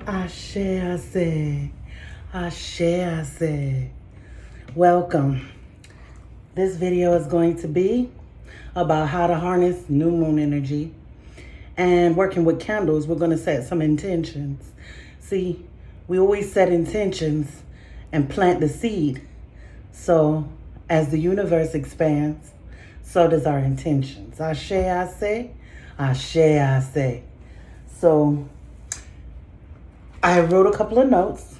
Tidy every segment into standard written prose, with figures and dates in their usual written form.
Ashe, Ashe, Ashe, Ashe. Welcome. This video is going to be about how to harness new moon energy. And working with candles, we're going to set some intentions. See, we always set intentions and plant the seed. So as the universe expands, so does our intentions. Ashe, Ashe, Ashe, Ashe. So I wrote a couple of notes.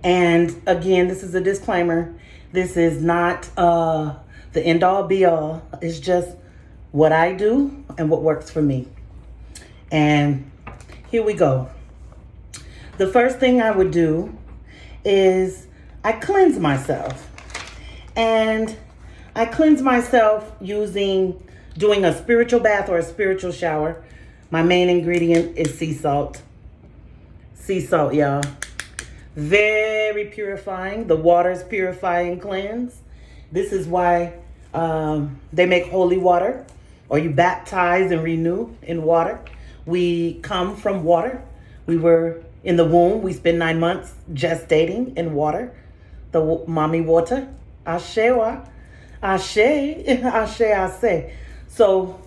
And again, this is a disclaimer. This is not the end all be all. It's just what I do and what works for me. And here we go. The first thing I would do is I cleanse myself. And I cleanse myself doing a spiritual bath or a spiritual shower. My main ingredient is sea salt. Sea salt, y'all. Very purifying. The water's purifying cleanse. This is why they make holy water, or you baptize and renew in water. We come from water. We were in the womb. We spent 9 months gestating in water, the mommy water. Ashewa, ashe, ashe, ashe. So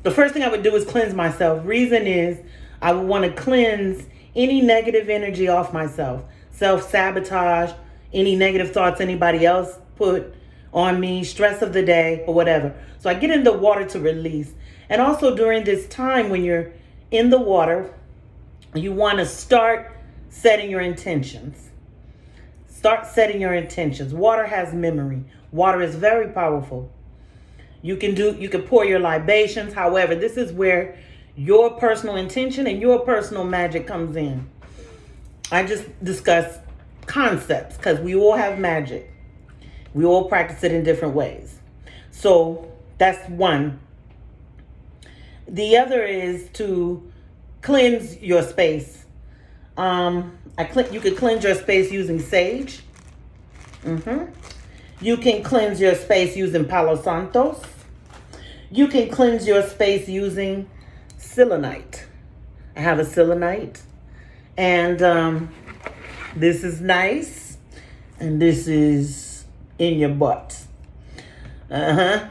the first thing I would do is cleanse myself. Reason is I would want to cleanse any negative energy off myself, self-sabotage, any negative thoughts anybody else put on me, stress of the day or whatever. So I get in the water to release. And also during this time when you're in the water, you want to start setting your intentions. Start setting your intentions. Water has memory. Water is very powerful. You can pour your libations. However, this is where your personal intention and your personal magic comes in. I just discuss concepts because we all have magic. We all practice it in different ways. So that's one. The other is to cleanse your space. You could cleanse your space using sage. You can cleanse your space using Palo Santos. You can cleanse your space using selenite. I have a selenite, and this is nice, and this is in your butt.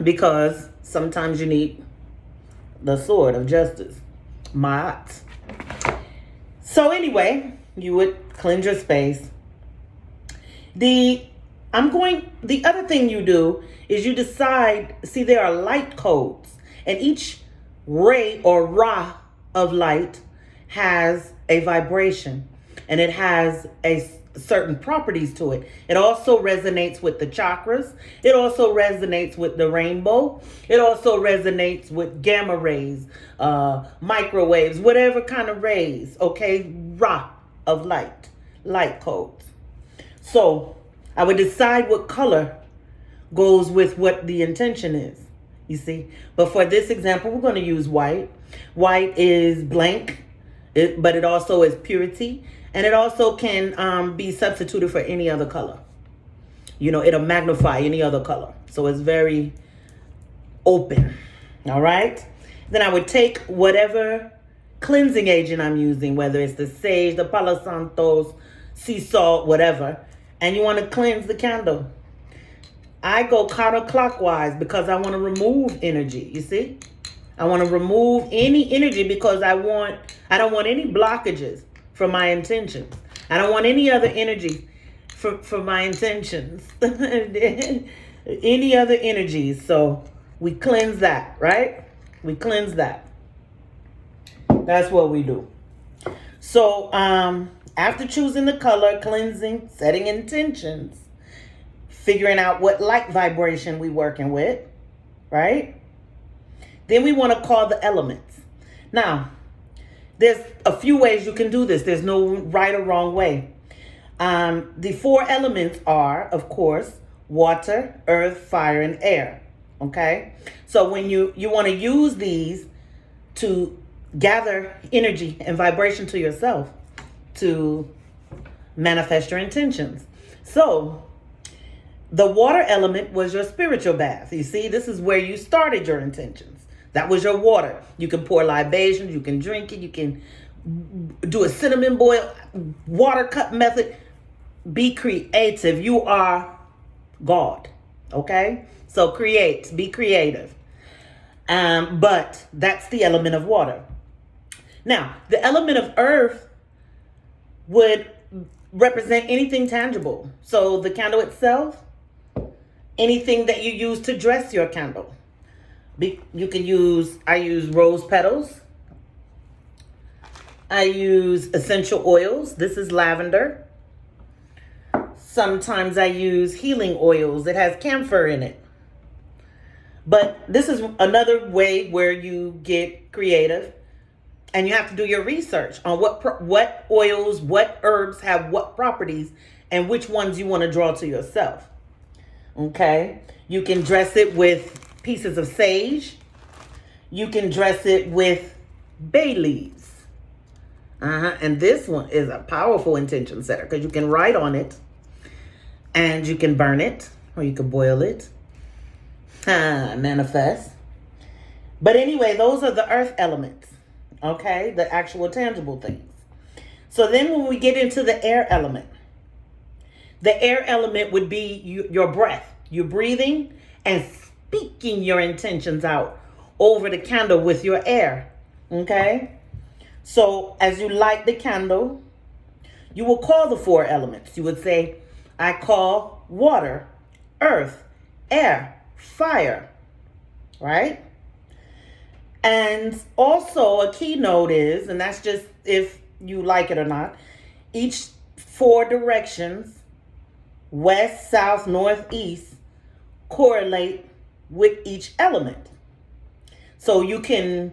Because sometimes you need the sword of justice. Ma'at. So anyway, you would cleanse your space. The other thing you do is you decide, see, there are light codes, and each ray or ra of light has a vibration, and it has certain properties to it. It also resonates with the chakras. It also resonates with the rainbow. It also resonates with gamma rays, microwaves, whatever kind of rays, okay? Ra of light codes. So I would decide what color goes with what the intention is, you see. But for this example, we're going to use white. White is blank, but it also is purity. And it also can be substituted for any other color. You know, it'll magnify any other color. So it's very open. All right. Then I would take whatever cleansing agent I'm using, whether it's the sage, the Palo Santos, sea salt, whatever. And you want to cleanse the candle. I go counterclockwise because I want to remove energy. You see? I want to remove any energy because I don't want any blockages for my intentions. I don't want any other energy for my intentions. Any other energies. So we cleanse that, right? We cleanse that. That's what we do. So after choosing the color, cleansing, setting intentions, figuring out what light vibration we working with, right? Then we want to call the elements. Now, there's a few ways you can do this. There's no right or wrong way. The 4 elements are, of course, water, earth, fire, and air. Okay? So when you want to use these to gather energy and vibration to yourself to manifest your intentions. So the water element was your spiritual bath. You see, this is where you started your intentions. That was your water. You can pour libations, you can drink it, you can do a cinnamon boil, water cup method. Be creative. You are God. Okay? So create, be creative. But that's the element of water. Now, the element of earth would represent anything tangible. So the candle itself, anything that you use to dress your candle. You can use, I use rose petals. I use essential oils. This is lavender. Sometimes I use healing oils. It has camphor in it. But this is another way where you get creative, and you have to do your research on what oils, what herbs have what properties, and which ones you want to draw to yourself. Okay? You can dress it with pieces of sage. You can dress it with bay leaves. And this one is a powerful intention setter because you can write on it, and you can burn it, or you can boil it. Manifest. But anyway, those are the earth elements. Okay? The actual tangible things. So then when we get into the air element, the air element would be your breath. You're breathing and speaking your intentions out over the candle with your air. Okay? So as you light the candle, you will call the four elements. You would say, I call water, earth, air, fire. Right? And also a keynote is, and that's just if you like it or not, each four directions, west, south, north, east, correlate with each element. So you can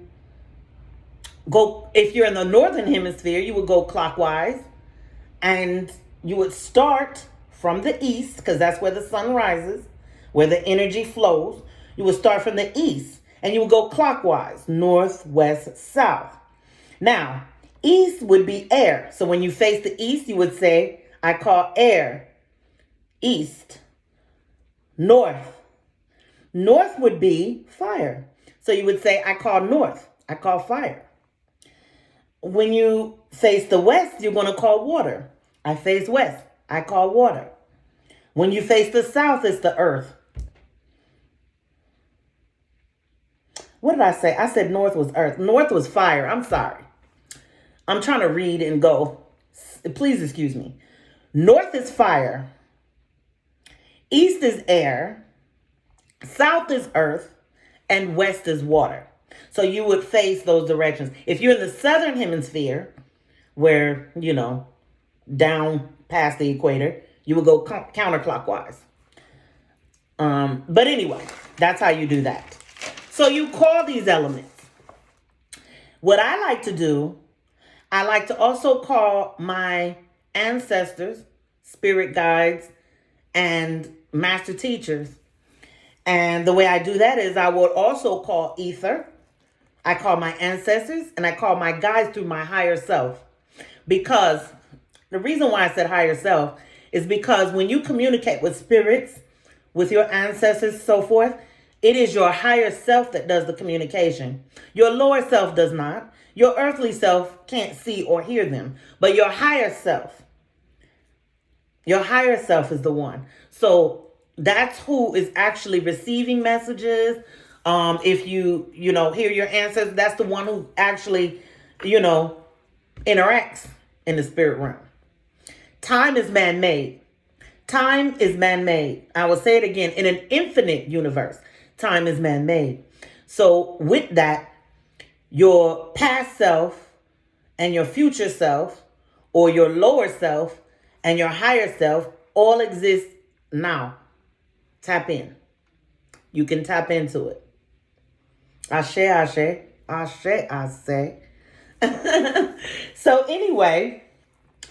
go, if you're in the northern hemisphere, you would go clockwise, and you would start from the east, because that's where the sun rises, where the energy flows. You would start from the east, and you would go clockwise, north, west, south. Now, east would be air. So when you face the east, you would say, I call air, east. North. North would be fire. So you would say, I call north, I call fire. When you face the west, you're going to call water. I face west, I call water. When you face the south, it's the earth. What did I say? I said north was earth. North was fire. I'm sorry. I'm trying to read and go. Please excuse me. North is fire. East is air. South is earth. And west is water. So you would face those directions. If you're in the southern hemisphere, where, down past the equator, you would go counterclockwise. But anyway, that's how you do that. So you call these elements. What I like to do, I like to also call my ancestors, spirit guides, and master teachers. And the way I do that is I would also call ether. I call my ancestors, and I call my guides through my higher self. Because the reason why I said higher self is because when you communicate with spirits, with your ancestors, so forth, it is your higher self that does the communication. Your lower self does not. Your earthly self can't see or hear them. But your higher self is the one. So that's who is actually receiving messages. If you hear your ancestors, that's the one who actually, interacts in the spirit realm. Time is man-made. Time is man-made. I will say it again. In an infinite universe, time is man-made. So with that, your past self and your future self, or your lower self and your higher self, all exist now. Tap in. You can tap into it. Ashe, ashe, ashe, ashe. So anyway,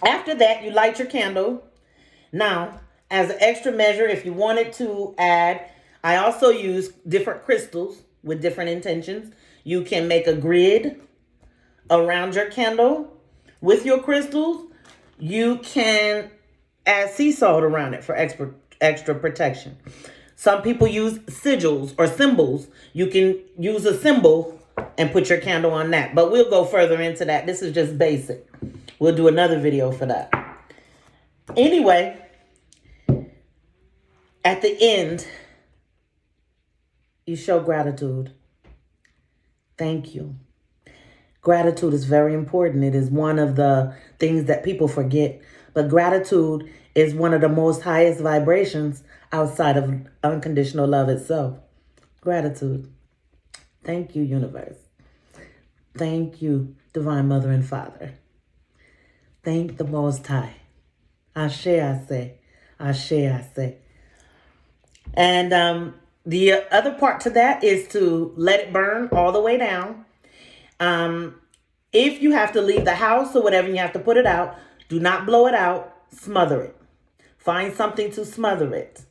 after that, you light your candle. Now, as an extra measure, if you wanted to add, I also use different crystals with different intentions. You can make a grid around your candle with your crystals. You can add sea salt around it for extra protection. Some people use sigils or symbols. You can use a symbol and put your candle on that. But we'll go further into that. This is just basic. We'll do another video for that. Anyway, at the end, you show gratitude. Thank you. Gratitude is very important. It is one of the things that people forget. But gratitude is one of the most highest vibrations outside of unconditional love itself. Gratitude. Thank you, universe. Thank you, Divine Mother and Father. Thank the Most High. Ashe, I say. Ashe, I say. And the other part to that is to let it burn all the way down. If you have to leave the house or whatever and you have to put it out, do not blow it out. Smother it. Find something to smother it.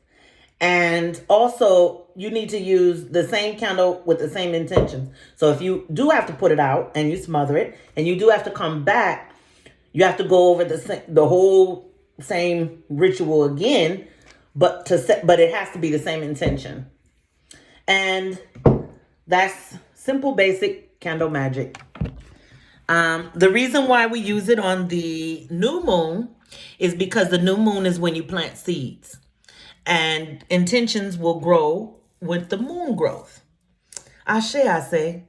And also, you need to use the same candle with the same intentions. So if you do have to put it out and you smother it, and you do have to come back, you have to go over the whole same ritual again, but it has to be the same intention. And that's simple, basic candle magic. The reason why we use it on the new moon is because the new moon is when you plant seeds. And intentions will grow with the moon growth. Ashe, I say.